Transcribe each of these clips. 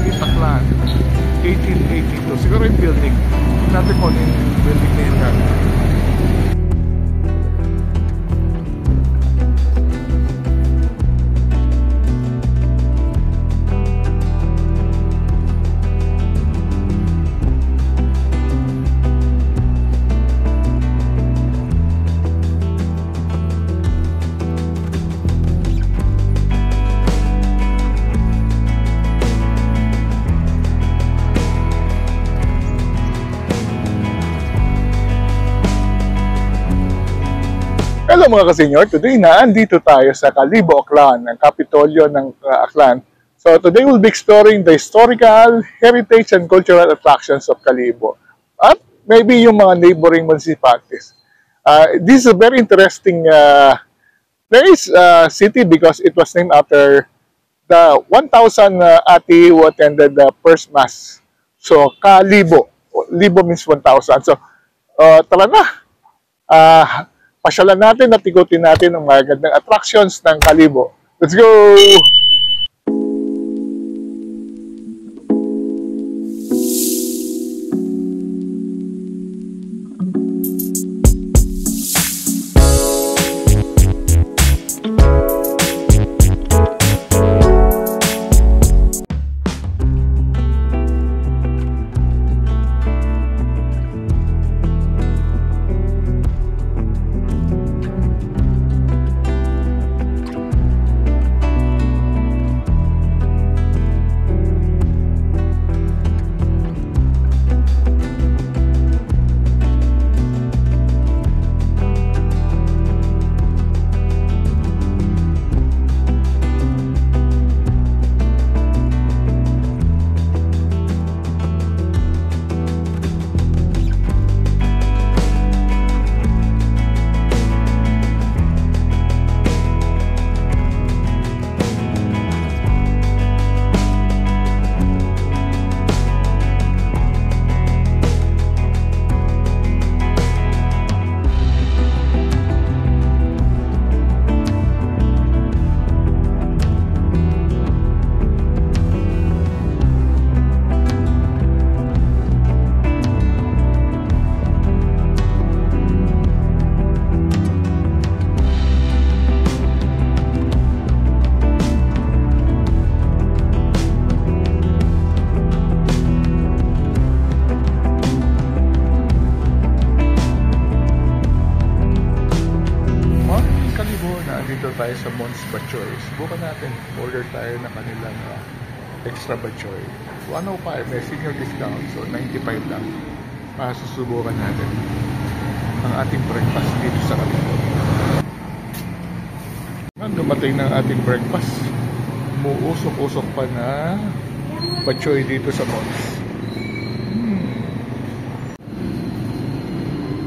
Street, Aklan, 1882. Siguro yung building. Tingnan natin kung yung building na yun nga. Hello mga kasenyor, today na andito tayo sa Kalibo, Aklan, ang kapitolyo ng Aklan. So today we'll be exploring the historical, heritage, and cultural attractions of Kalibo. At maybe yung mga neighboring municipalities. This is a very interesting city because it was named after the 1,000 ati who attended the first mass. So Kalibo, Libo means 1,000. So tara na! Pasyalan natin at ikutin natin ang mga gandang attractions ng Kalibo. Let's go! Dito tayo sa Mons Batchoy. Subukan natin. Order tayo na kanilang extra Batchoy. 105. May senior discount. So 95 lang. Susubukan natin ang ating breakfast dito sa Kalibo. Dumating ng ating breakfast. Umuusok-usok pa na Batchoy dito sa Mons.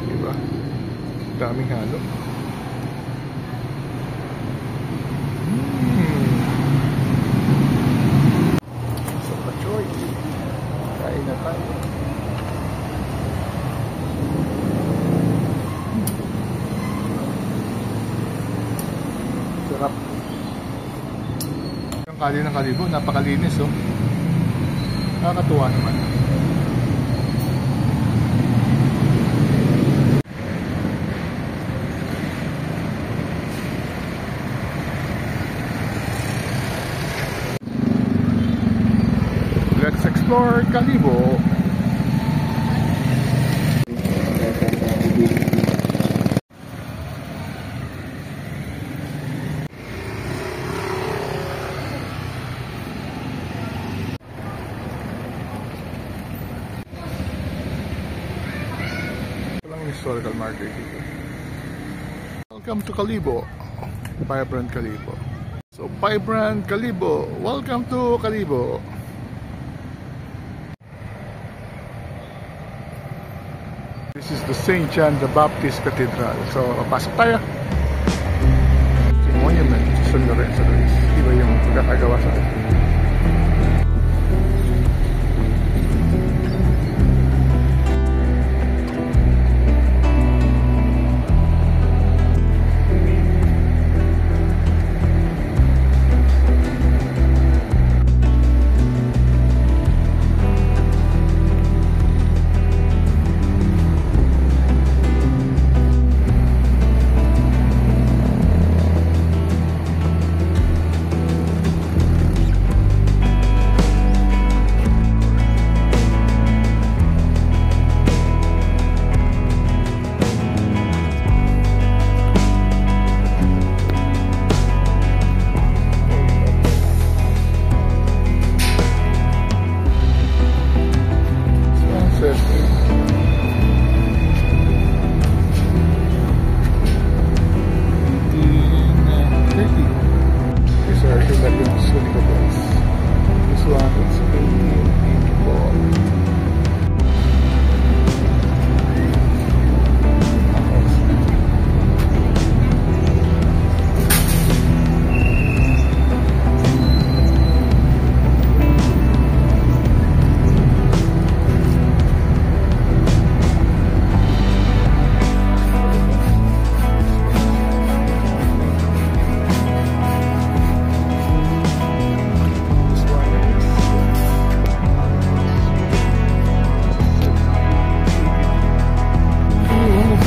Diba? Daming halo. So, Batchoy. Kain na tayo. Sarap. Yung kali ng Kalibo, napakalinis oh. Nakakatuwa naman. Let's explore Kalibo. Walang historical market dito. Welcome to Kalibo. Vibrant Kalibo. So, Vibrant Kalibo. Welcome to Kalibo. This is the St. John the Baptist Cathedral. So, pasok tayo. Yung monument sa San Lorenzo. Iba yung pagkakagawa sa atin.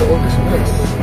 all this mess.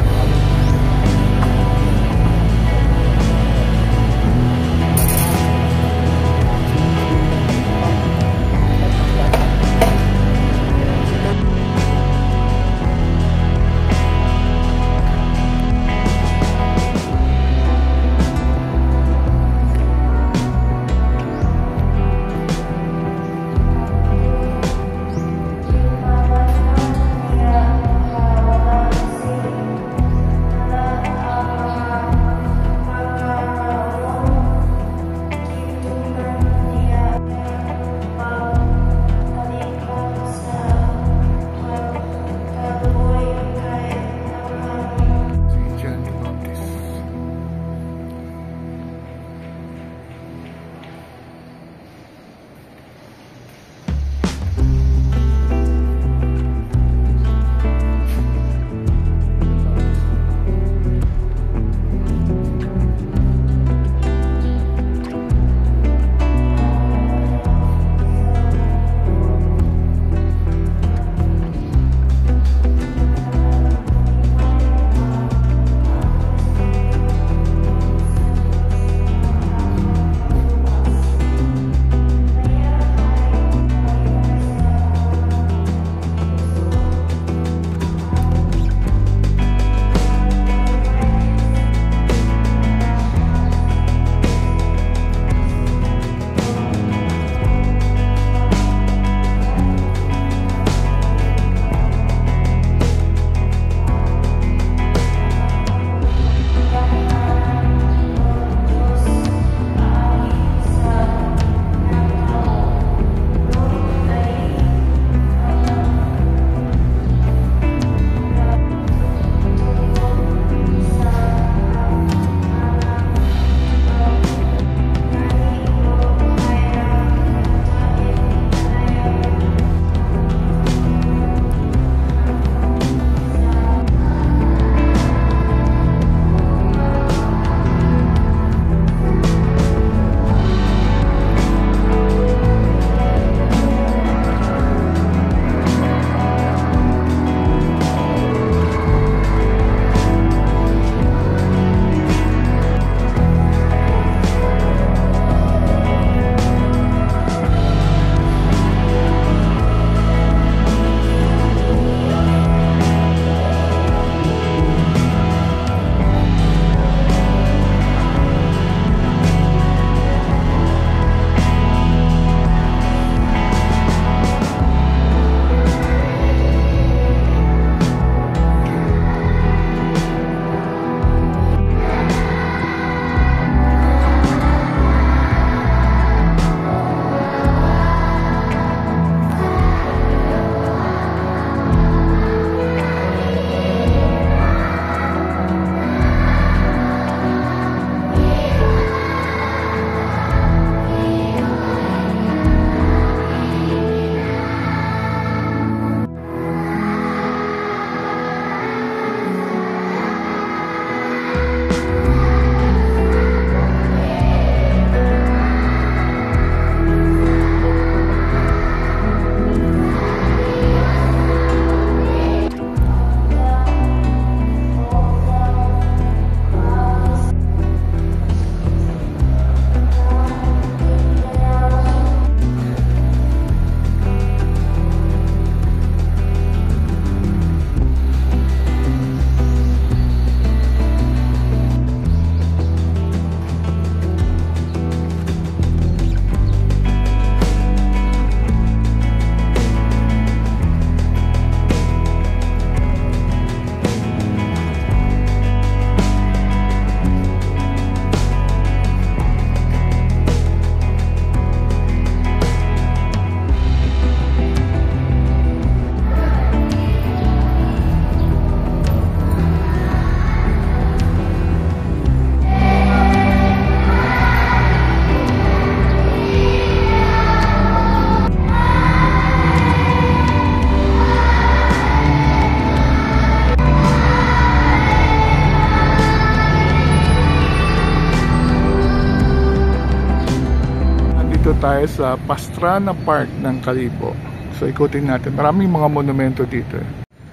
tayo sa Pastrana Park ng Kalibo. So ikutin natin. Maraming mga monumento dito.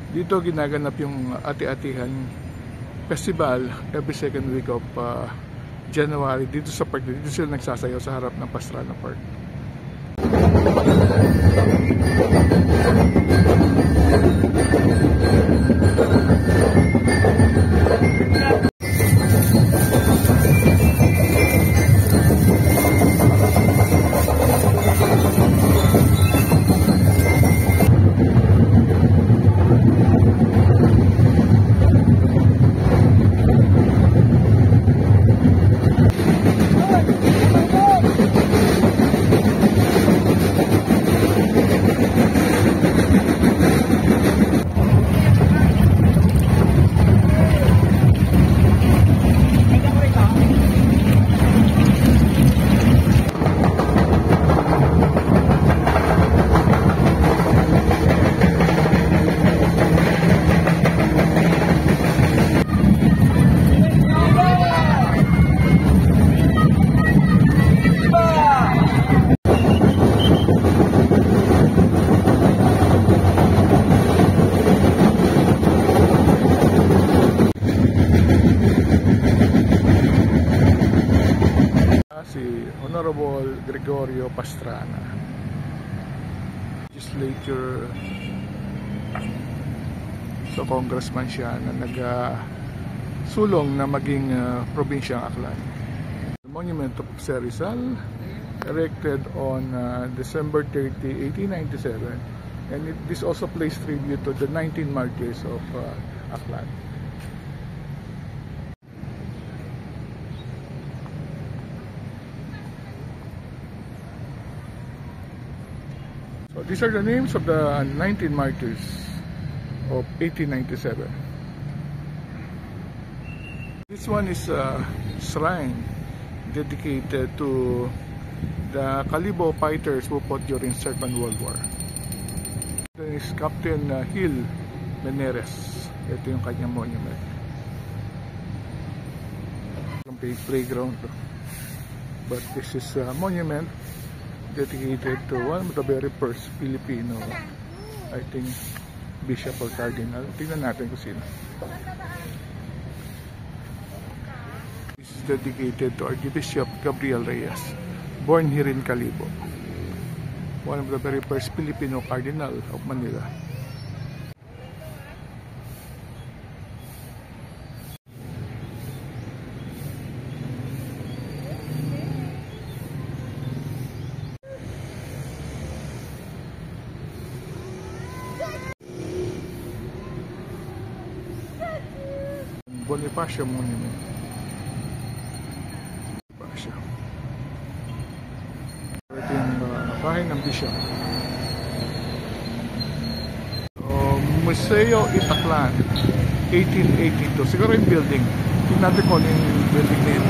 Dito ginaganap yung Ati-Atihan Festival every second week of January dito sa park. Dito sila nagsasayaw sa harap ng Pastrana Park. Si Honorable Gregorio Pastrana, legislature, so congressman siya na nag-sulong na maging probinsyang Aklan. The monument of Jose Rizal, erected on December 30, 1897, and this also plays tribute to the 19 martyrs of Aklan. So these are the names of the 19 martyrs of 1897. This one is a shrine dedicated to the Kalibo fighters who fought during Second World War. This is Captain Hill Meneres. Ito yung kanyang monument. Playground. But this is a monument dedicated to one of the very first Filipino, I think, bishop or cardinal. Tingnan natin kung sino. This is dedicated to Archbishop Gabriel Reyes, born here in Kalibo. One of the very first Filipino cardinal of Manila. Bonifacio Monument. Bonifacio. Ito yung bahay ng bishop. Museo Itaklan, 1882. Siguro yung building. Tingnan natin kung yung building na yun.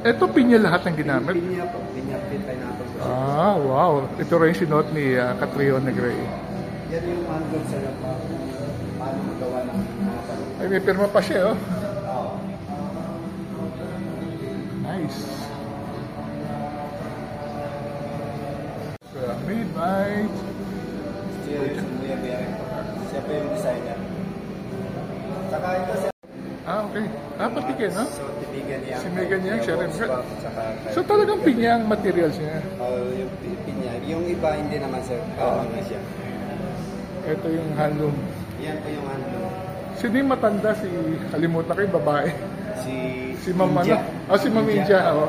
Ito pinya lahat ng ginamit? Pinya po. Pinya pineapple. Ah, wow. Ito rin sinuot ni Catriona Gray. Yan yung handle sa paano magawa ng mga palong. Ay, may pirma pa siya, oh. Nice. Midnight. Siya po yung designer. Saka ito siya. Ah, okay. Ah, patikin, no? So, tipigan niya. Si Megan Yang, siya rin. Saka, So, talagang pinya ang materials niya. yung pinya. Yung iba, hindi naman sir. Ano siya. Ito yung handloom. Yan po yung handle. Sino yung matanda? Si, kalimutan ko yung babae. Si Mama India. na. Si Ma'am India, oo.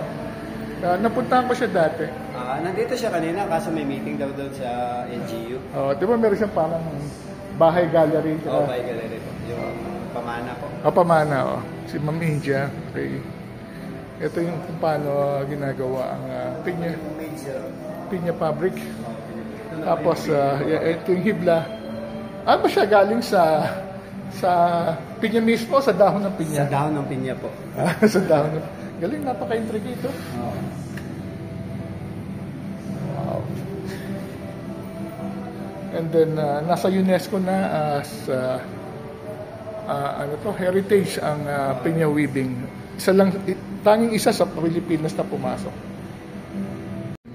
Napuntahan ko siya dati. Nandito siya kanina kaso may meeting daw doon sa LGU. Di ba meron siyang parang bahay gallery? Oo, bahay gallery po. Yung pamana po. Pamana, oh. Si Ma'am India. Okay. Ito yung kung paano ginagawa ang pinya fabric. Tapos, ito yung hibla. Ano ba siya galing sa pinya mismo o sa dahon ng pinya? Sa dahon ng pinya po. Sa dahon ng galing, napaka-intrigue ito. Wow. And then, nasa UNESCO na as heritage ang pinya weaving. Isa lang, Tanging isa sa Pilipinas na pumasok.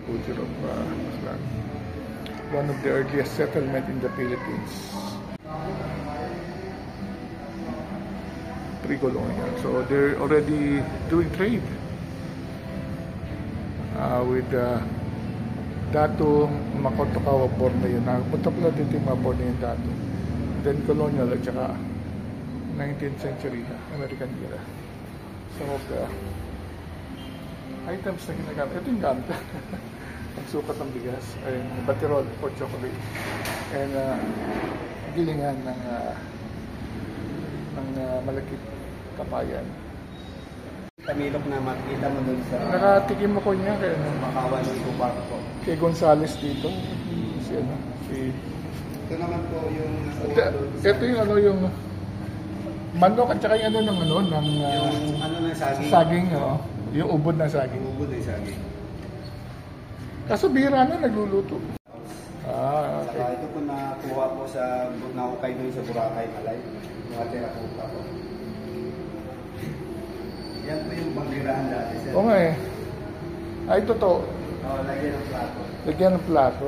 Culture of Aklan. One of the earliest settlement in the Philippines. Pre-colonial. So they're already doing trade with Dato Makotokawa Borneo. Nakapunta pala dito yung mga Borneo Dato. Then colonial at saka 19th century American era. Some of the items na ginagamit. Ito yung gamit. Pagsukat ng bigas. Ayun, batirol for chocolate. And gilingan ng malakit kapayan. Tamilok na makita mo dun sa Nakatikim ako niya kaya Makawan ng Tupac po. kay Gonzales dito. Si Ito naman po yung ito yung yung manok at saka yung ng yung ano ng saging. saging, yung ubod na saging. Ubod ng saging. Kaso bihira na nagluluto. Saka Okay. ito po nakuha po sa naukay doon sa Boracay, Malay. Mga terakuta po. Yan po yung banggirahan dati, sir. Oo nga eh. Ay, totoo. Lagyan ng plato. Lagyan ng plato.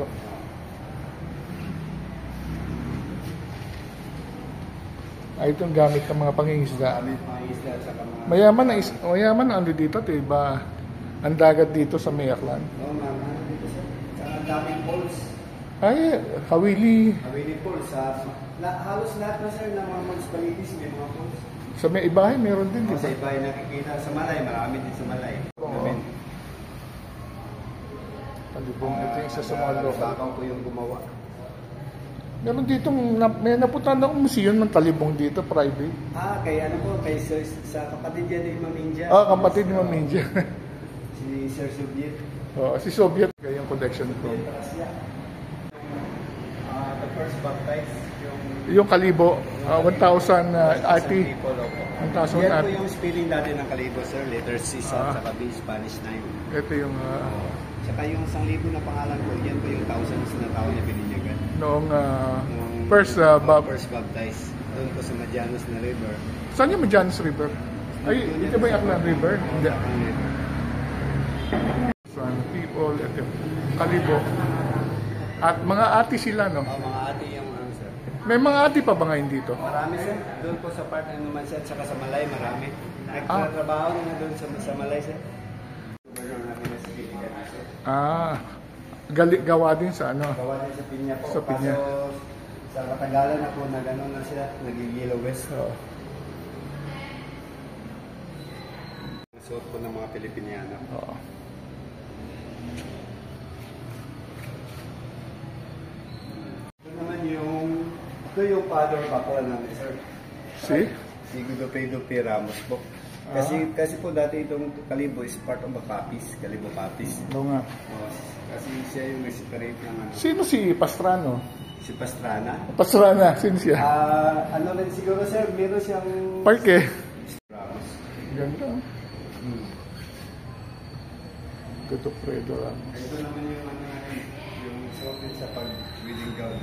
Ay, itong gamit ng mga pangingisda. Kami mga isla sa mga... Mayaman na ano dito, diba? Ang dagat dito sa Aklan. Oo, mama. Dito sir. Sa daming falls. Ay, Hawili. Hawili falls. Halos lahat na sir ng mga municipalities may mga falls. Sa may ibahay, meron din, Sa diba? iba ay nakikita sa Malay. Marami din sa Malay. Oo. Talibong, ito yung isa sa mga local. Bakang ko yung gumawa. Meron dito, may napuntahan akong museum ng Talibong dito, private. Kay ano po, kay sir, sa kapatid niya ni Maminja. Kapatid ni Maminja. Si Sir Soviet. Si Soviet, kaya yung collection ko. The first baptized, Yung Kalibo, 1,000 RT. 1,000 Yan po RT. yung spelling dati ng Kalibo, sir. Letter C sa saka B, Spanish 9. Ito yung Saka yung 1,000 na pangalan ko, yan po yung thousands na tao na bininyagan. noong Nung first first baptized. Doon po sa Madianos na river. Saan yung Majanos River? Ay, ito ba yung Aklan River? Hindi. Some people, ito, Kalibo. At mga ati sila, no? Mga ate yung ano, sir. May mga ati pa ba ngayon dito? Marami, sir. Doon po sa part ng naman, sir. Saka sa Malay, marami. Nagtatrabaho na doon sa Malay, sir. Gobernador namin na si Pilipinas, sir. Gawa din sa ano? Gawa din sa Pinya po. Sa Pinya. Kaso sa Katagalan na po, nag-ano na sila, nag-Yellow West. Suot po ng mga Pilipiniano. Oo. Ito naman ito yung father bakla namin, sir. Si Gudopedo P. Ramos po. Kasi po dati itong Kalibo is part of a Papis, Kalibo Papis. Oo nga. Kasi siya yung separate ng ano. Sino si Pastrano? Si Pastrana. Pastrana, sino siya? Ano rin siguro, sir, meron siyang... Parke. Ramos. Ganda. Guto Fredo Ramos. Ito naman yung ano natin, yung sobrang sa pag-wedding gown.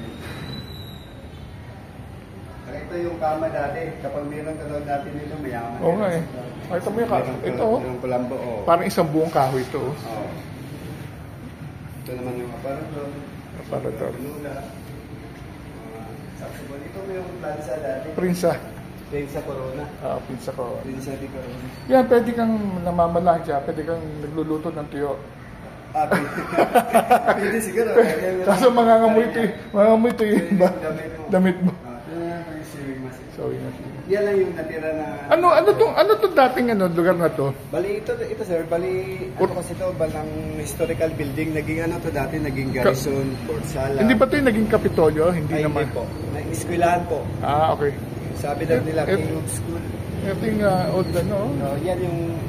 Ito yung kama dati. Kapag meron ka daw dati nito, mayaman. Oo nga eh. Ay, ito mo yung kahoy. Ito, Yung kulambo, parang isang buong kahoy ito. Oo. Ito naman yung aparador. Aparador. Lula. Saxophone. Ito mo yung plansa dati. Prinsa. Prinsa Corona. Prinsa ko. Prinsa di Corona. Yan, pwede kang namamalasya. Pwede kang nagluluto ng tuyo. Hindi siguro. Kaso mangangamoy ito yung damit mo. So, yan lang yung natira na... Ano to dating lugar na to? Bali, ito sir, kasi ito, balang historical building, naging to dati, naging garrison, Port Sala. Hindi ba ito yung naging Kapitolyo? Hindi naman. Hindi po, na-eskwelahan po. Okay. Sabi daw nila, King of School. Ito yung old Yan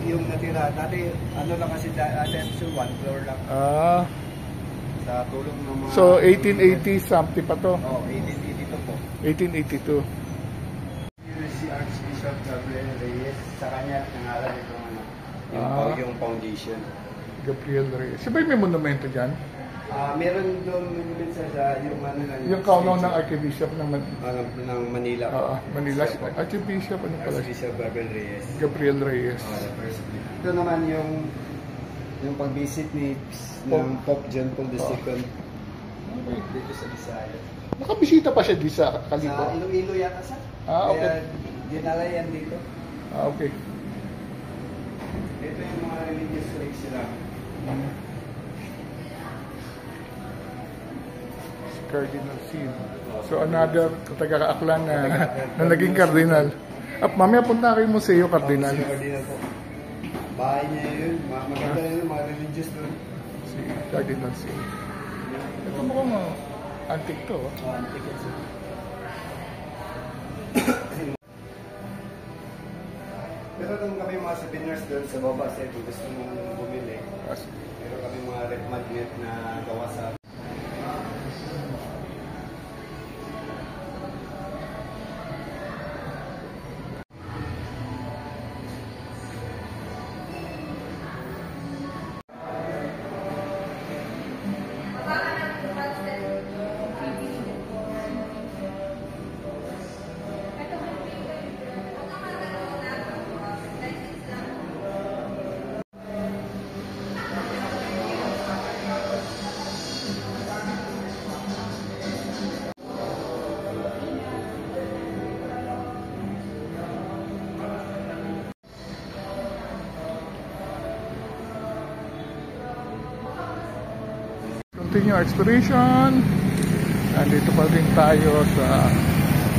yung natira. Dati, lang kasi dati, one floor lang. Sa tulong ng mga... So, 1880 something pa to? 1882 po. 1882. Si Archbishop Gabriel Reyes, sa kanya nangalan yung foundation. Gabriel Reyes. Siya ba may monumento dyan? Meron doon minsan sa yung yung kaunaw ng Archbishop ng Manila. Manila. Archbishop, ano pala? Archbishop Gabriel Reyes. Gabriel Reyes. The first Ito naman yung pag-visit ni ng Pope John Paul II dito sa Visayas. Nakabisita pa siya di sa Kalibo? Sa Iloilo yata sa. Okay. Kaya dinala yan dito. Okay. Ito yung mga religious lakes sila. Cardinal Sin. So another taga-Aklan na naging cardinal. At mamaya punta kayo museo, cardinal. Cardinal po. Bahay niya yun. Maganda yun, mga religious doon. Si Cardinal Sin. Ito mukhang antique to. Antique yan sir. Pero doon kami mga souvenirs doon sa baba sir kung gusto mong bumili. Meron kami mga red magnet na gawa sa continue our exploration. Nandito pa rin tayo sa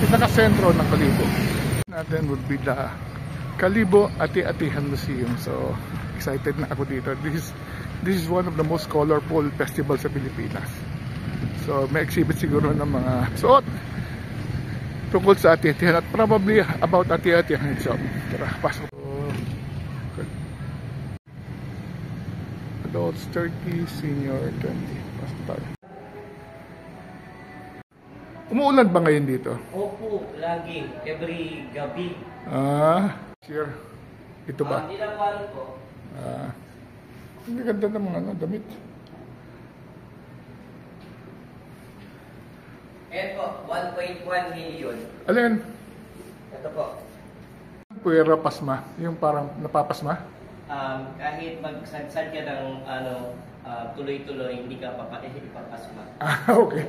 pinaka-sentro ng Kalibo. Natin would be the Kalibo Ati-Atihan Museum. So excited na ako dito. This is one of the most colorful festivals sa Pilipinas. So may exhibit siguro ng mga suot tungkol sa Ati-Atihan at probably about Ati-Atihan itself. Tara, pasok. Adults 30, senior 20. Pasok tayo. Umuulan ba ngayon dito? Opo, lagi. Every gabi. Sure. Ito ba? Hindi lang paano po. Hindi ganda ng mga damit. Ayan po, 1.1 million. Alin? Ito po. Puwera pasma. Yung parang napapasma? Kahit magsadsad ka ng tuloy-tuloy, hindi ka ipapasma. Okay.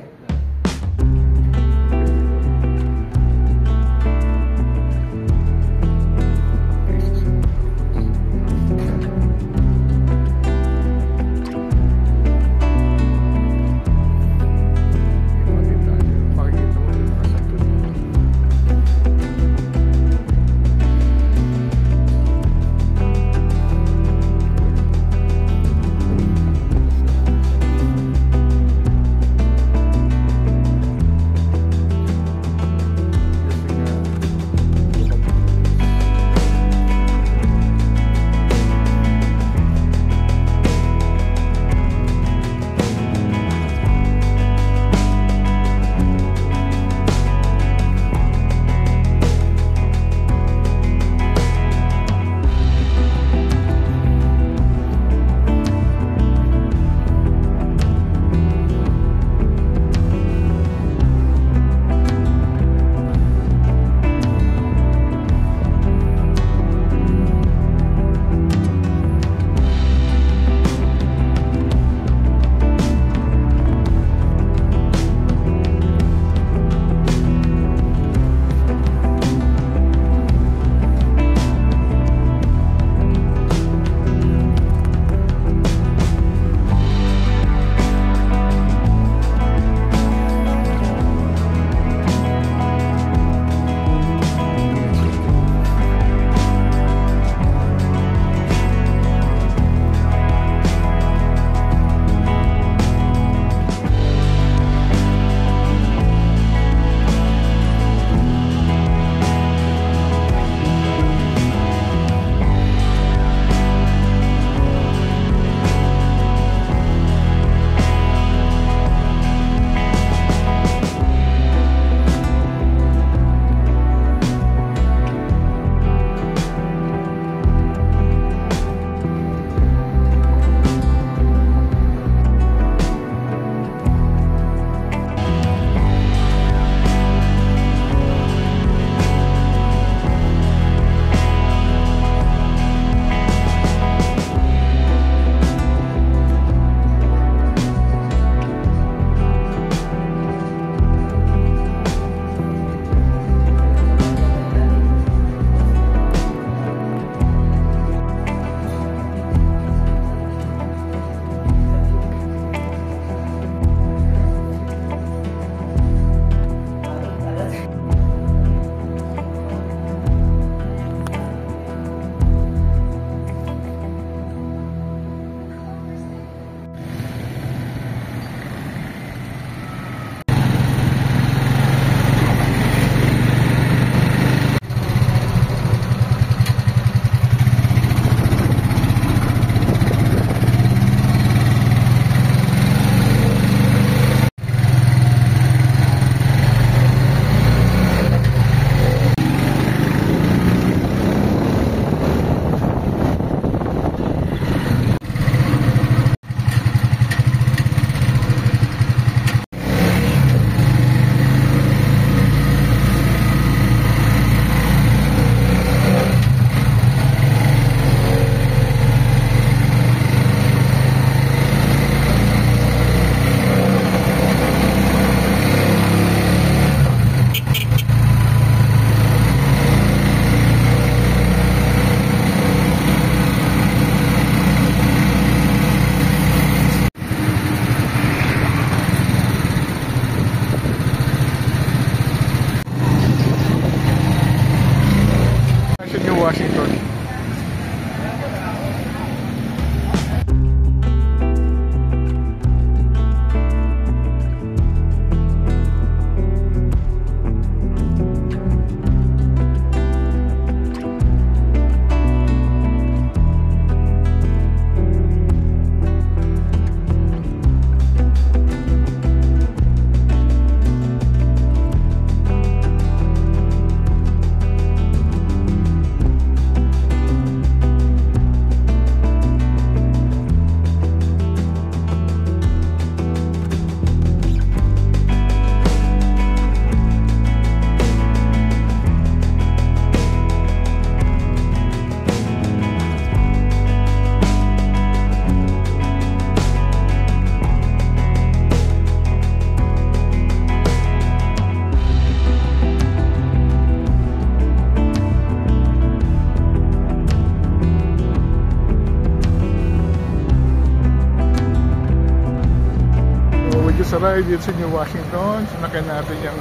dito sa ride dito sa New Washington. Sinakyan natin yung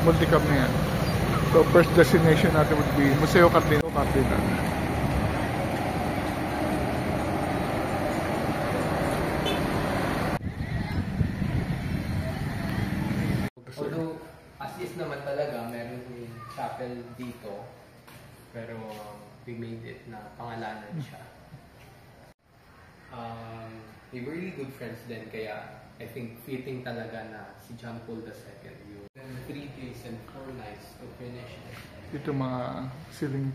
multicab na yan. So first destination natin would be Museo Cardinal. Although, as is naman talaga, meron yung chapel dito. Pero we made it na pangalanan siya. We were really good friends then, kaya I think fitting talaga na si John Paul II yung 3 days and 4 nights to finish it. Ito mga ceiling.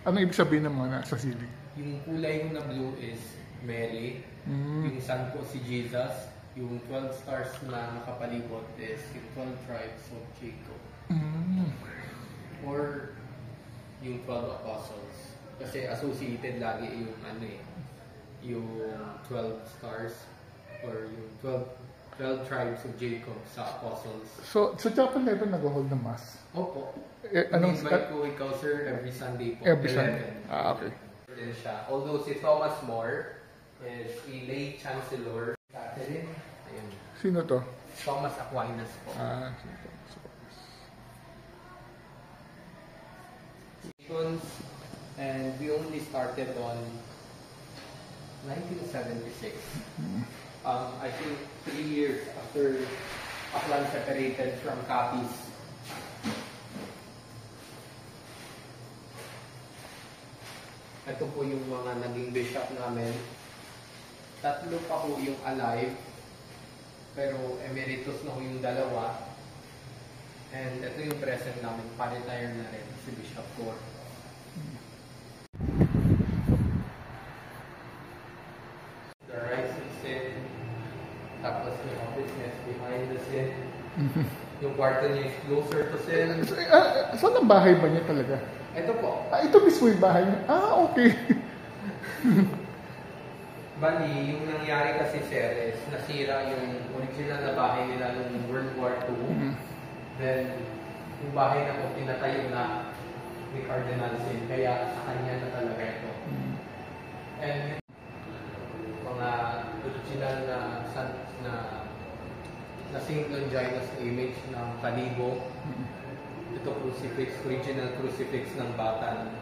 Ano ibig sabihin ng mga nasa ceiling? Yung kulay na blue is Mary. Yung sun po si Jesus. Yung 12 stars na nakapalibot is yung 12 tribes of Jacob. Or yung 12 apostles. Kasi associated lagi yung yung 12 stars or yung 12 tribes of Jacob sa apostles. So, sa chapel level nag-hold ng mass? Opo. Anong invite ko ikaw, sir, every Sunday po. Every Sunday. Okay. Din siya. Although si Thomas More is a lay chancellor. Catherine. Ayun. Sino to? Thomas Aquinas po. And we only started on 1976. I think 3 years after Aklan separated from Capiz. Ito po yung mga naging bishop namin. 3 pa po yung alive, pero emeritus na po yung 2. And ito yung present namin, pa-retire na rin si Bishop Cor. The rise in sin, tapos yung business behind the sin. Yung kwarto niya is closer to sin. Saan ang bahay ba niya talaga? Ito po. Ito mismo yung bahay niya? Okay. Bali, yung nangyari kasi sir is nasira yung original na bahay nila noong World War II. Then, yung bahay na po pinatayo na ni Cardinal Sin, kaya sa kanya na talaga ito. And mga original na St. Longinus image ng kalibo. Ito crucifix, original crucifix ng Batan.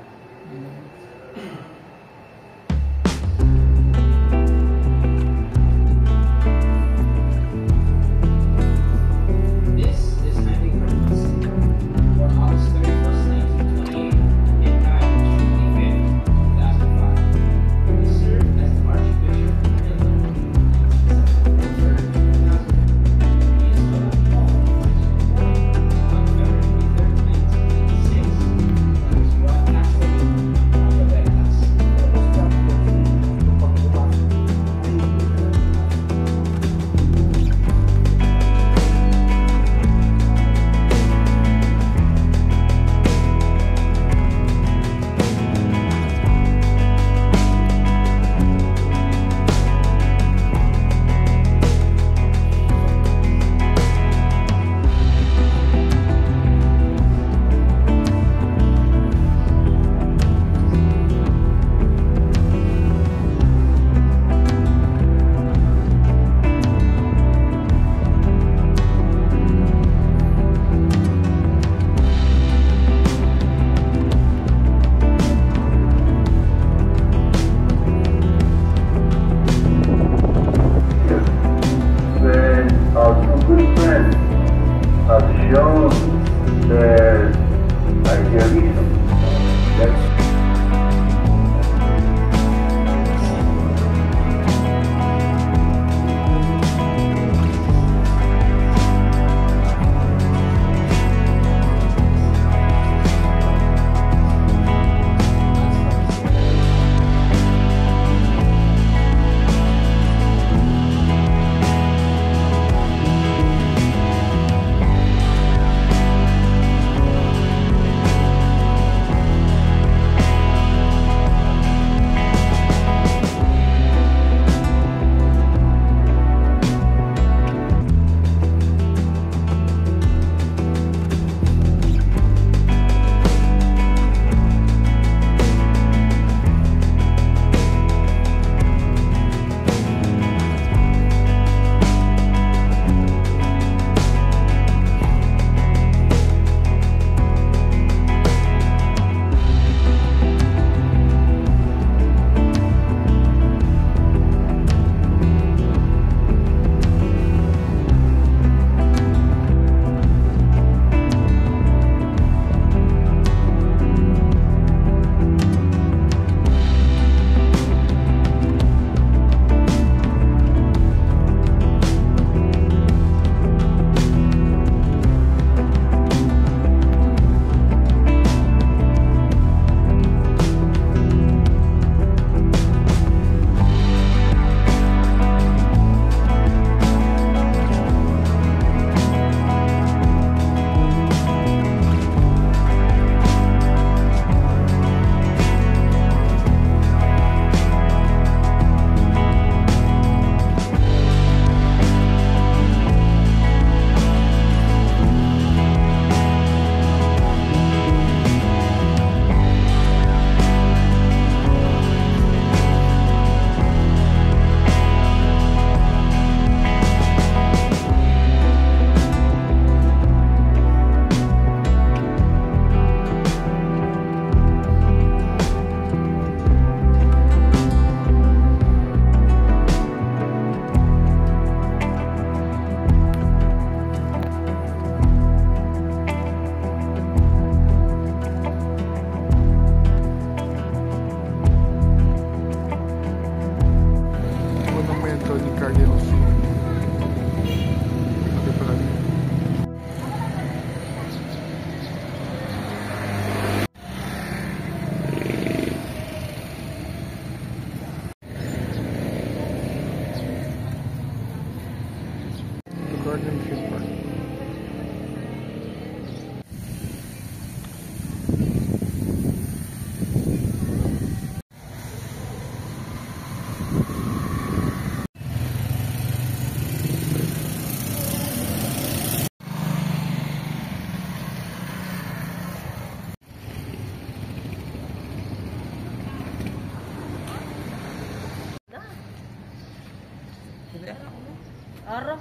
Araw.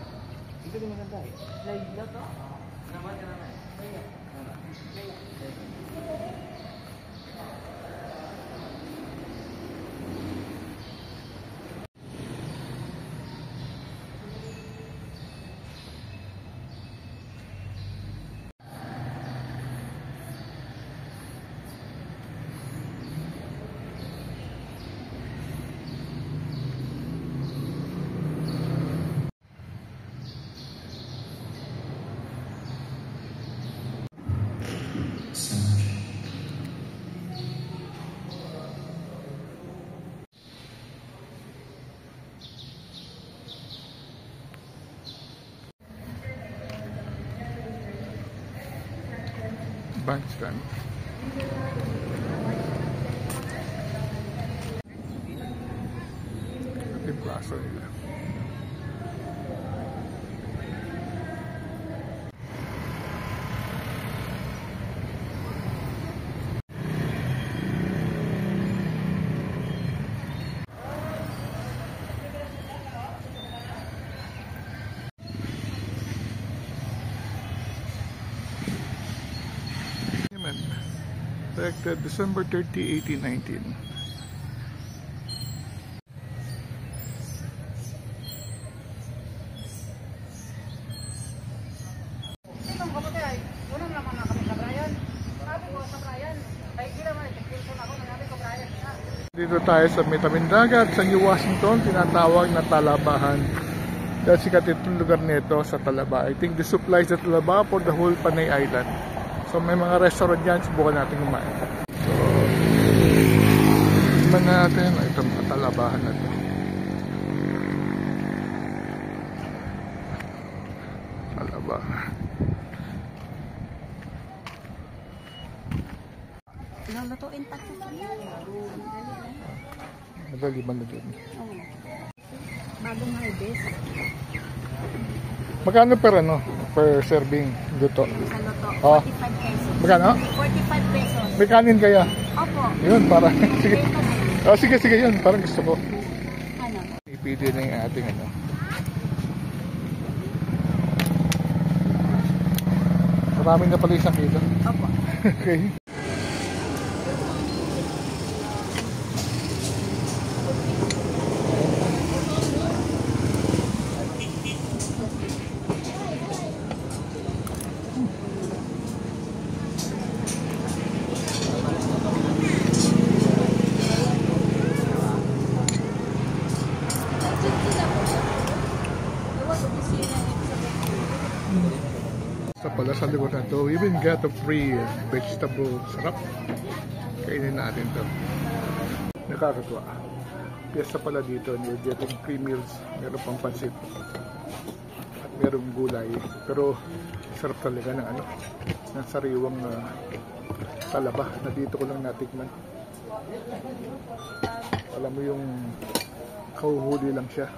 Ito din maganda eh. Live na to. Naman ka naman. Bandstand. Ito yung plaza nila. Elected December 30, 1819. Dito tayo sa Metamindagat sa New Washington, tinatawag na Talabahan. Dahil sikat itong lugar nito sa Talaba. I think this supplies the Talaba for the whole Panay Island. So may mga restaurant dyan, subukan natin kumain. So, tignan natin itong mga Talabahan na ito. Talabahan. Lulutuin pa sa siya. Madali ba na dyan? Oo. Bagong harvest. Magkano per ano? Per serving luto? Sa luto. Oh. 45 pesos. Magkano? 45 pesos. May kanin kaya? Opo. Yun, parang sige. Oh, sige, sige yun. Parang gusto ko. Ano? Ipili na yung ating ano. Marami na pala isang kilo. Opo. Okay. Sa pala sa likod na to, we even got a free vegetable. Sarap. Kainin natin to. Nakakatuwa. Piyesta pala dito, and you're getting free meals. Meron pang pansit. At merong gulay. Pero sarap talaga ng ano, ng sariwang talaba na dito ko lang natikman. Alam mo yung kauhuli lang siya.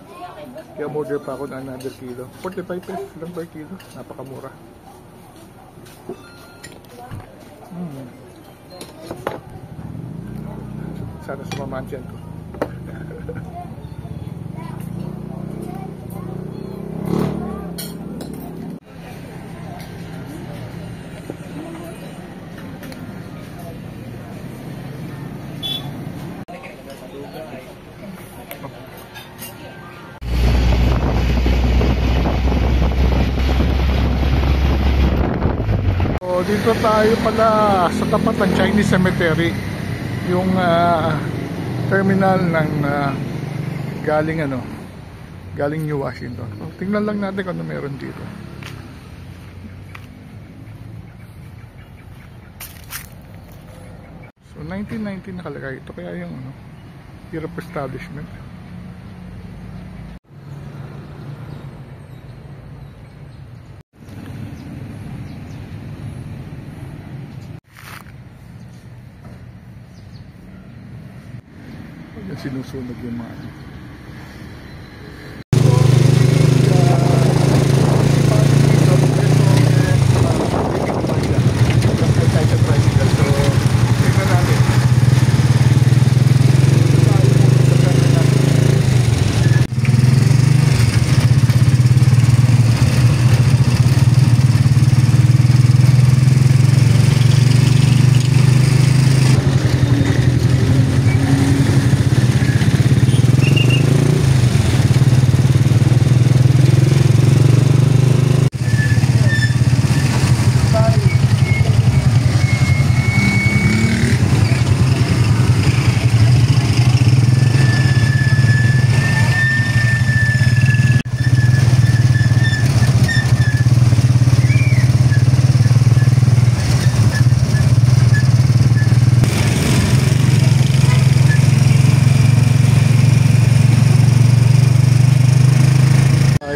Kaya order pa ako ng another kilo. 45 pesos lang per kilo. Napakamura. Sana sumamaan siyan ko. Dito tayo pala sa tapat ng Chinese Cemetery, yung terminal ng galing New Washington. So, tingnan lang natin kung ano meron dito. So 1919 nakalagay ito, kaya yung year of establishment. Sinusunog yung mga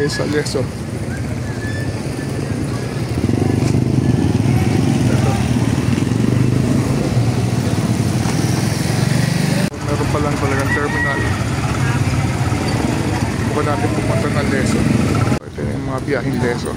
tayo sa Leso. Ito. Meron pa lang talagang terminal. Bukan natin pumunta ng Leso. Ito yung mga biyaheng Leso.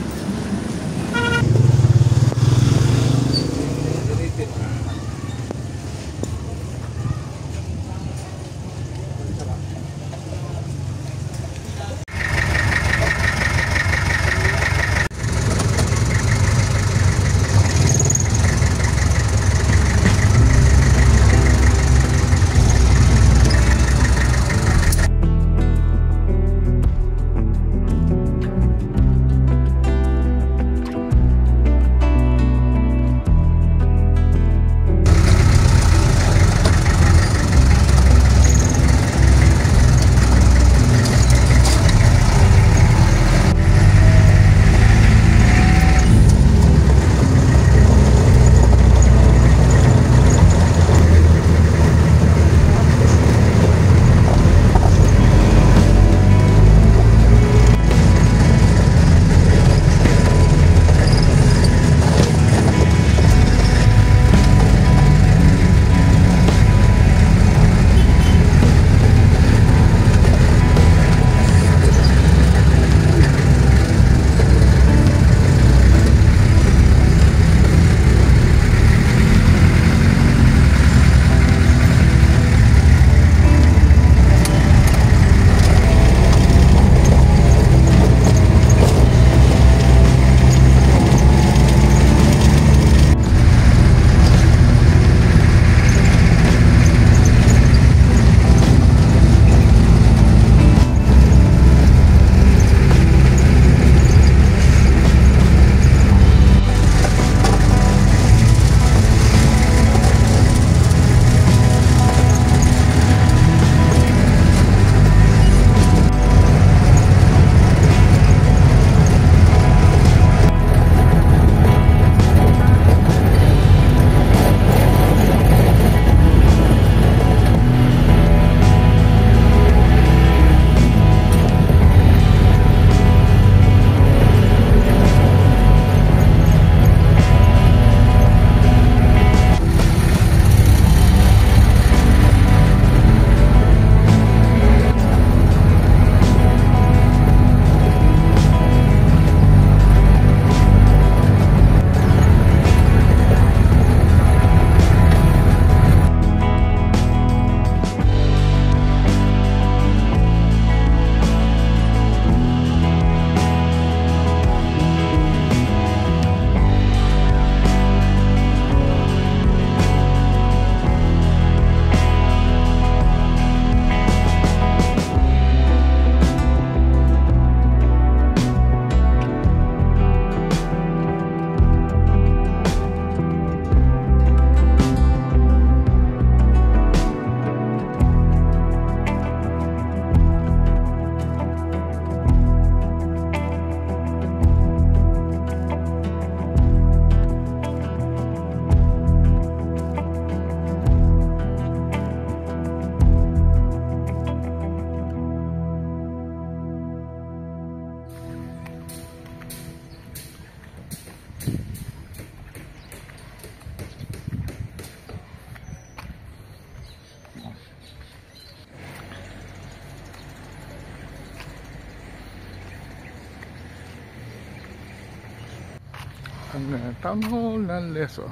Ang Town Hall ng Leso.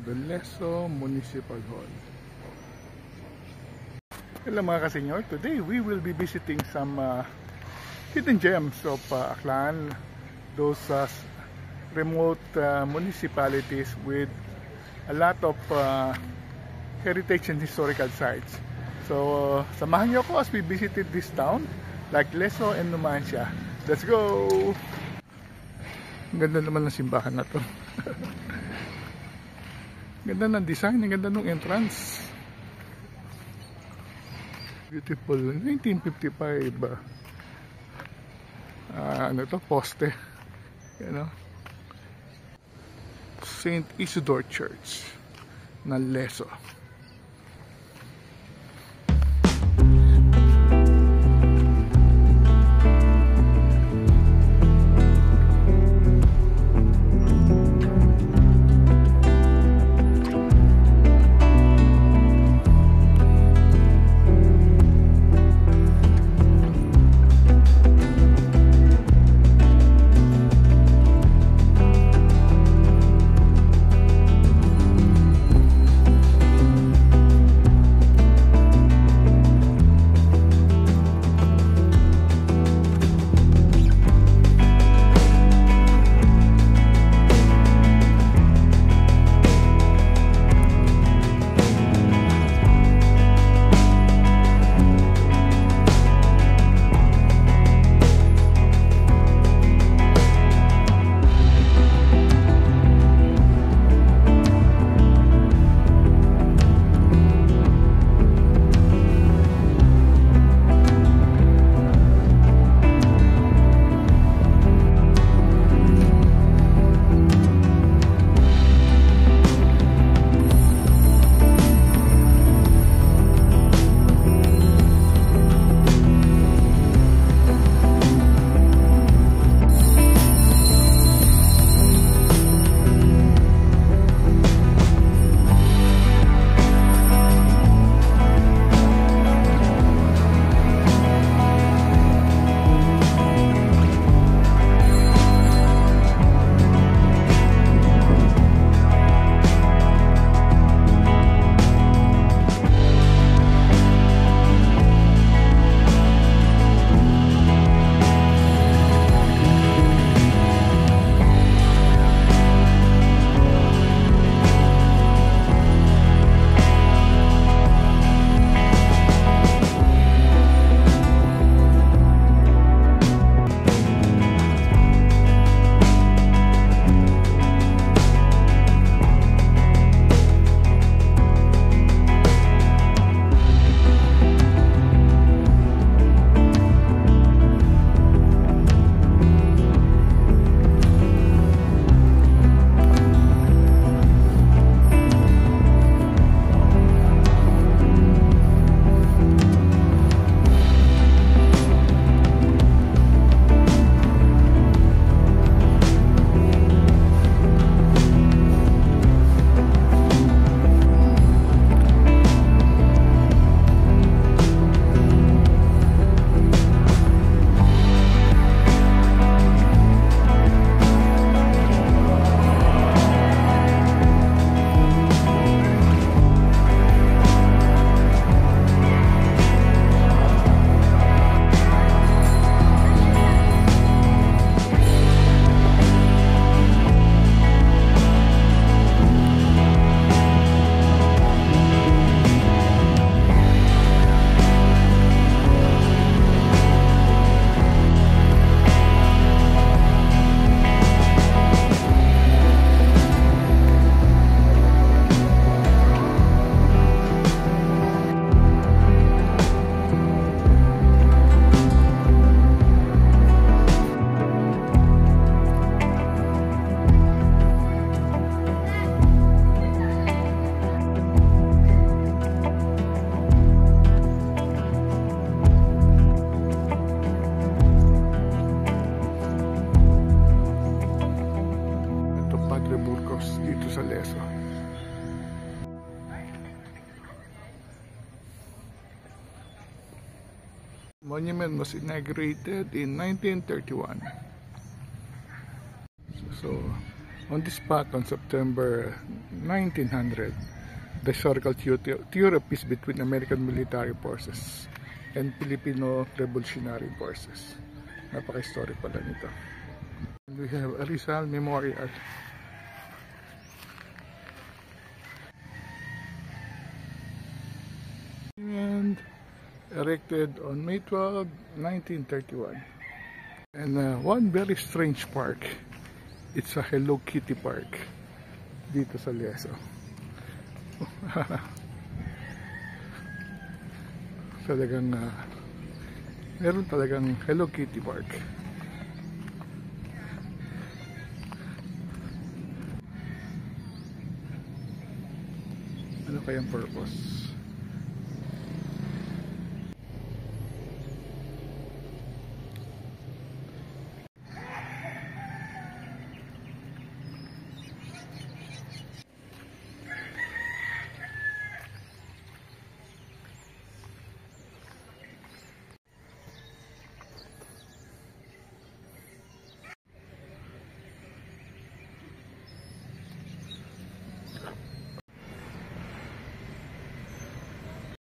The Leso Municipal Hall. Hello mga kasenyor, today we will be visiting some hidden gems of Aklan, those remote municipalities with a lot of heritage and historical sites. So samahan niyo ako as we visited this town like Leso and Numancia. Let's go! Ang ganda naman ng simbahan na to. Ganda ng design, ang ganda ng entrance. Beautiful. 1955 ano to, poste. You know? St. Isidore Church na Leso. Monument was inaugurated in 1931. So on this spot on September 1900, the historical theory of peace between American military forces and Filipino revolutionary forces. Napaka-historic pala nito. And we have a Rizal Memorial. And erected on May 12, 1931. And one very strange park. It's a Hello Kitty Park dito sa Leso. Talagang meron talagang Hello Kitty Park. Ano kayang purpose?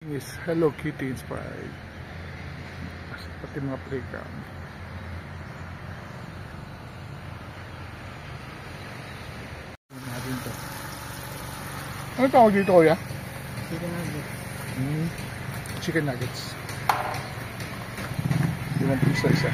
Is Hello Kitty inspired, pati mga playground. Ano tawag dito, kuya? Chicken nuggets. Chicken nuggets. 5 piso isa.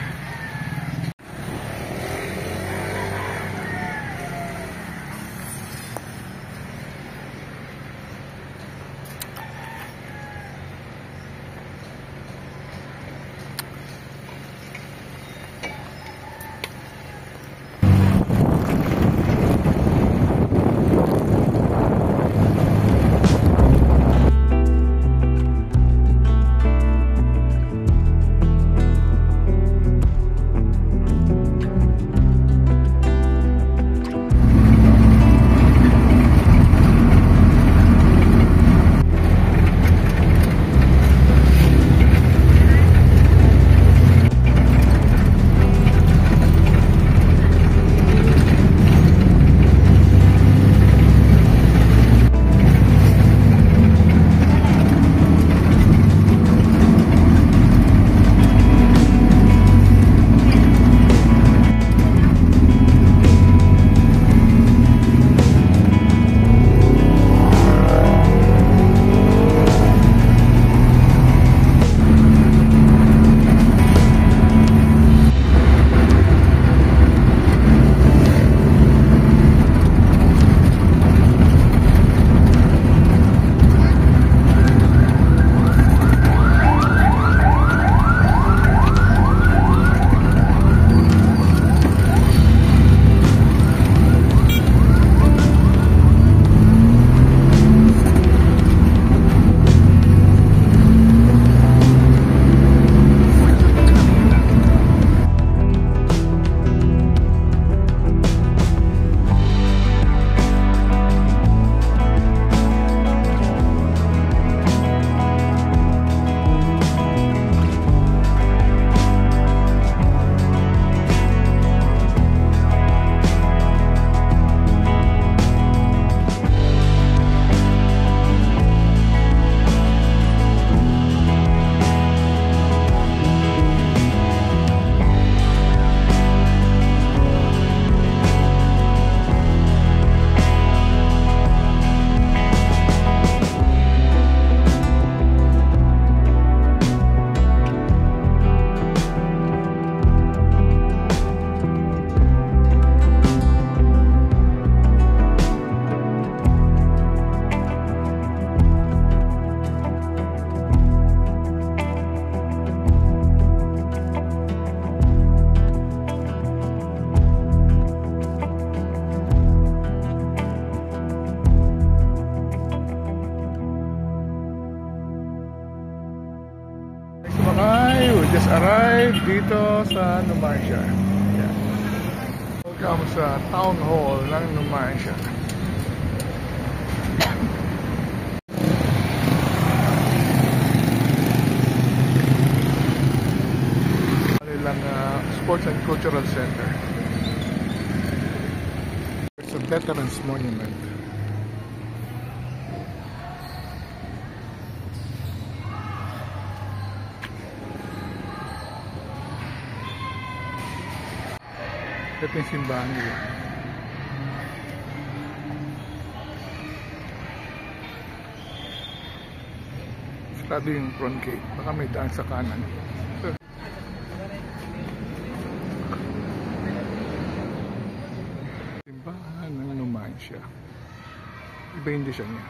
Just arrived dito sa Numancia. Yeah. Welcome sa Town Hall ng Numancia. Sports and Cultural Center. It's a Veterans Monument. Ito yung simbahan nila. Sarado yung front gate. Baka may daan sa kanan. Simbahan ng Numancia. Iba yung design niya.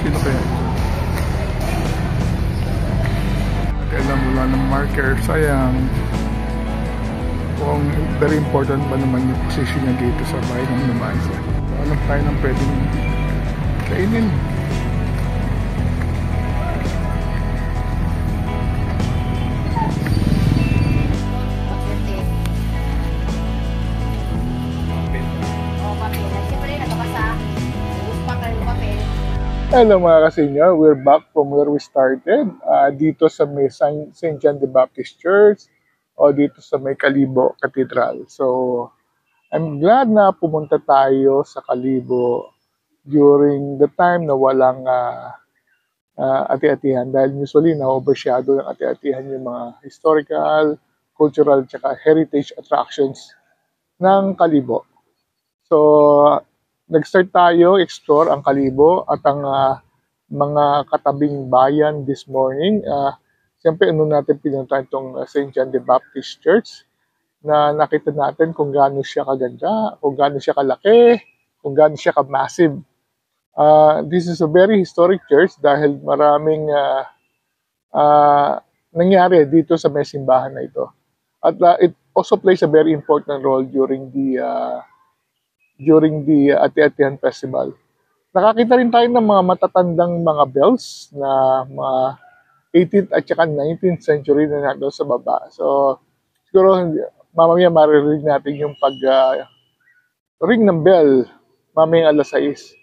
Sino kaya? Kailan mula ng marker, sayang. Kung very important ba naman yung position niya dito sa bahay ng Numancia. Alam tayo ng pwedeng kainin. Hello mga kasenyor, we're back from where we started, dito sa may St. John the Baptist Church o dito sa may Kalibo Cathedral. So, I'm glad na pumunta tayo sa Kalibo during the time na walang ati-atihan dahil usually na-overshadow ng ati-atihan yung mga historical, cultural, tsaka heritage attractions ng Kalibo. So, nag-start tayo explore ang Kalibo at ang mga katabing bayan this morning. Siyempre, natin pinuntahan itong St. John the Baptist Church na nakita natin kung gaano siya kaganda, kung gaano siya kalaki, kung gaano siya ka-massive. This is a very historic church dahil maraming nangyari dito sa may simbahan na ito. At it also plays a very important role during the Ati-Atihan Festival. Nakakita rin tayo ng mga matatandang mga bells na mga 18th at saka 19th century na nandun sa baba. So, siguro mamaya maririnig natin yung ring ng bell mamaya alas 6.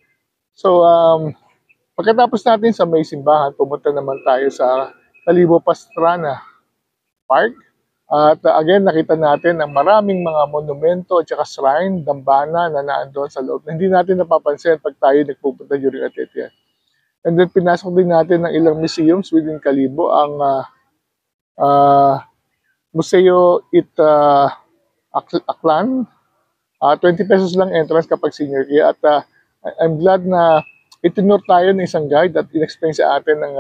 So, pagkatapos natin sa may simbahan, pumunta naman tayo sa Kalibo Pastrana Park. At again, nakita natin ang maraming mga monumento at saka shrine, dambana na naandoon sa loob. Hindi natin napapansin pag tayo nagpupunta during Ati-Atihan. And then pinasok din natin ng ilang museums within Kalibo. Ang Museo Aklan, 20 pesos lang entrance kapag senior year. At I'm glad na itinur tayo ng isang guide at in-explain sa atin ng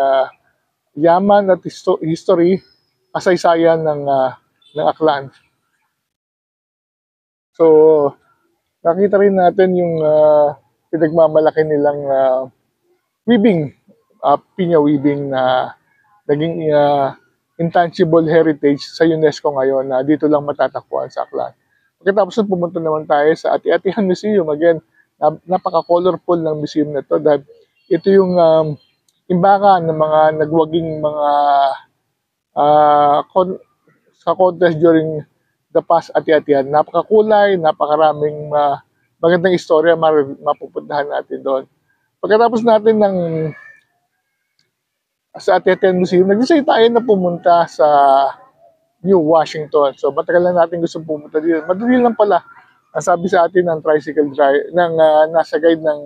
yaman at history, kasaysayan ng Aklan. So, nakita rin natin yung pinagmamalaki nilang weaving, pinya weaving na naging intangible heritage sa UNESCO ngayon na dito lang matatagpuan sa Aklan. Pagkatapos pumunta naman tayo sa Ati-Atihan Museum. Again, napaka-colorful ng museum na ito dahil ito yung imbakan ng mga nagwaging mga sa contest during the past Ati-Atihan. Napakakulay, napakaraming magandang istorya mapupuntahan natin doon. Pagkatapos natin sa Atiatian Museum, nag-decide tayo na pumunta sa New Washington. So matagal na natin gusto pumunta dito. Madali lang pala. Ang sabi sa atin ng tricycle drive, nasa guide ng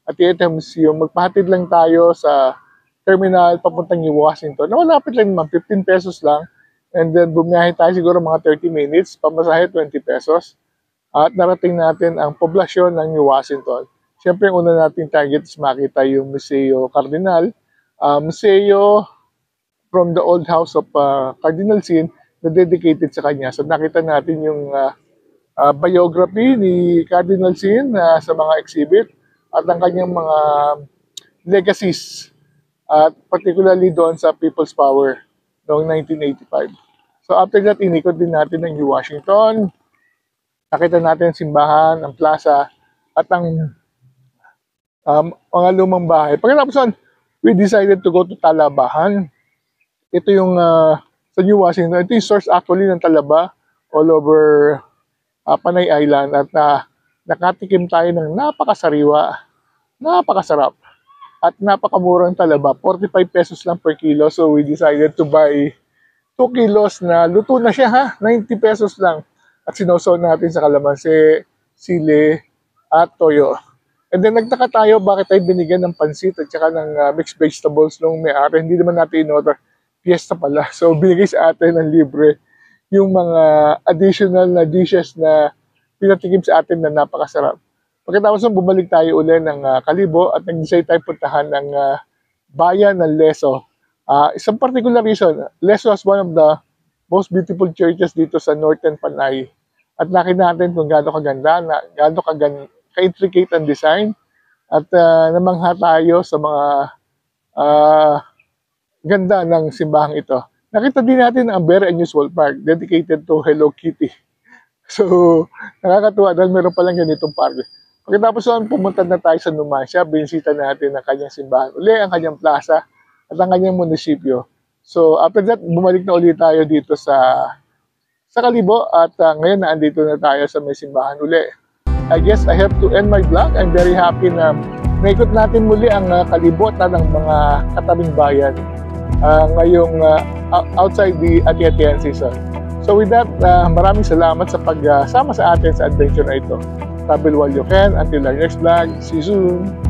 Atiatian Museum, magpahatid lang tayo sa terminal papuntang New Washington. Malapit lang naman, 15 pesos lang. And then bumiyahe tayo siguro mga 30 minutes, pamasahe 20 pesos. At narating natin ang poblasyon ng New Washington. Siyempre, ang una nating target is makita yung Museo Cardinal. Museo from the old house of Cardinal Sin na dedicated sa kanya. So nakita natin yung biography ni Cardinal Sin sa mga exhibit at ang kanyang mga legacies. At particularly doon sa People's Power noong 1985. So after that, inikot din natin ang New Washington. Nakita natin ang simbahan, ang plaza, at ang mga lumang bahay. Pagkatapos, we decided to go to Talabahan. Ito yung sa New Washington. Ito yung source actually ng Talaba all over Panay Island. At nakatikim tayo ng napakasariwa, napakasarap, at napakamurang talaba. 45 pesos lang per kilo. So we decided to buy 2 kilos na luto na siya ha. 90 pesos lang. At sinosaw natin sa kalamansi, sili, at toyo. And then nagtaka tayo bakit tayo binigyan ng pansit at saka ng mixed vegetables nung may-ari. Hindi naman natin in-order. Fiesta pala. So binigay sa atin ng libre yung mga additional na dishes na pinatikim sa atin na napakasarap. Pagkatapos bumalik tayo uli ng Kalibo at nag-decide tayo puntahan ng bayan ng Leso. Isang particular reason, Leso is one of the most beautiful churches dito sa Northern Panay. At nakita natin kung gaano kaganda, gaano ka-intricate ang design. At namangha tayo sa mga ganda ng simbahang ito. Nakita din natin ang very unusual park dedicated to Hello Kitty. So, nakakatuwa dahil meron palang ganitong park. Pagkatapos noon, pumunta na tayo sa Numancia, binisita natin ang kanyang simbahan. Uli ang kanyang plaza at ang kanyang munisipyo. So after that, bumalik na ulit tayo dito sa Kalibo at ngayon naandito na tayo sa may simbahan uli. I guess I have to end my vlog. I'm very happy na naikot natin muli ang Kalibo at ng mga katabing bayan ngayong outside the Atiatian season. So with that, maraming salamat sa pagsama sa atin sa adventure na ito. Travel while you can. Until our next vlog. See you soon.